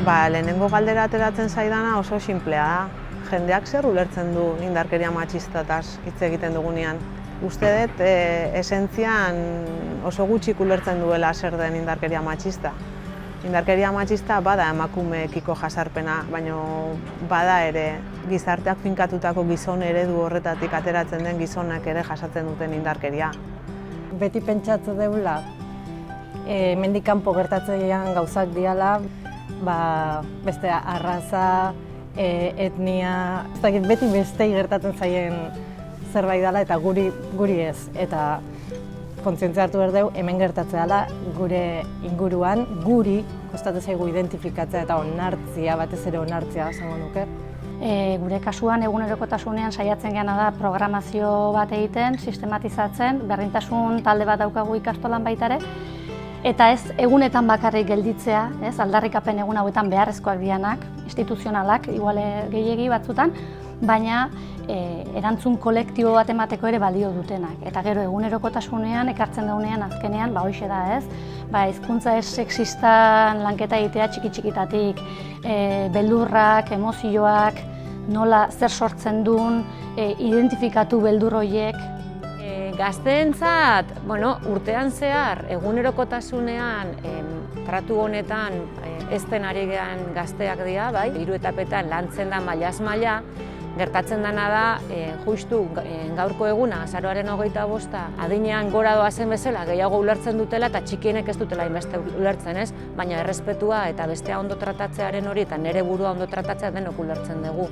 Lehenengo galdera ateratzen zaidana oso sinplea da. Jendeak zer ulertzen du indarkeria matxistataz hitz egiten dugunean. Uste dut, esentzian oso gutxik ulertzen duela zer den indarkeria matxista. Indarkeria matxista bada emakumeekiko jazarpena, baina bada ere gizarteak finkatutako gizon eredu horretatik ateratzen den gizonak ere jasatzen duten indarkeria. Beti pentsatzen deula, hemendik kanpo gertatzean gauzak diala, beste arraza, etnia, beti bestei gertatzen zaien zerbait dela eta guri ez. Eta kontzientzia hartu behar dugu, hemen gertatzea dela gure inguruan, guri kostatu zaigu identifikatzea eta onartzia, batez ere onartzia esango nuke. Gure kasuan egunerokotasunean saiatzen geana da programazio bat egiten, sistematizatzen, berdintasun talde bat daukagu ikastolan baita ere, eta ez egunetan bakarrik gelditzea, aldarrikapen egun hauetan beharrezkoak dianak, instituzionalak, igual gehiegi batzutan, baina erantzun kolektibo bat emateko ere balio dutenak. Eta gero egunerokotasunean ekartzen daunean azkenean, hoxe da ez, hizkuntza ez sexistan lanketa egitea txiki-txikitatik, beldurrak, emozioak, nola zer sortzen duen, identifikatu beldur horiek. Gazteentzat, urtean zehar, egunerokotasunean, tratu honetan ezten ari gehan gazteak dira, hiru etapetan lantzen da mailaz maila, gertatzen dena da, justu gaurko eguna, azaroaren 25, adinean gora doazen bezala, gehiago ulertzen dutela eta txikienek ez dutela inbeste ulertzen, ez? Baina errespetua eta bestea ondo tratatzearen hori eta nire burua ondo tratatzea denok ulertzen dugu.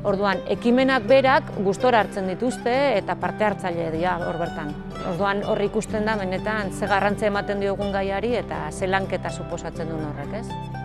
Orduan, ekimenak berak gustora hartzen dituzte eta parte hartzaile dira hor bertan. Orduan, hor ikusten da benetan ze garrantzia ematen diogun gaiari eta ze lanketa suposatzen duen horrek, ez?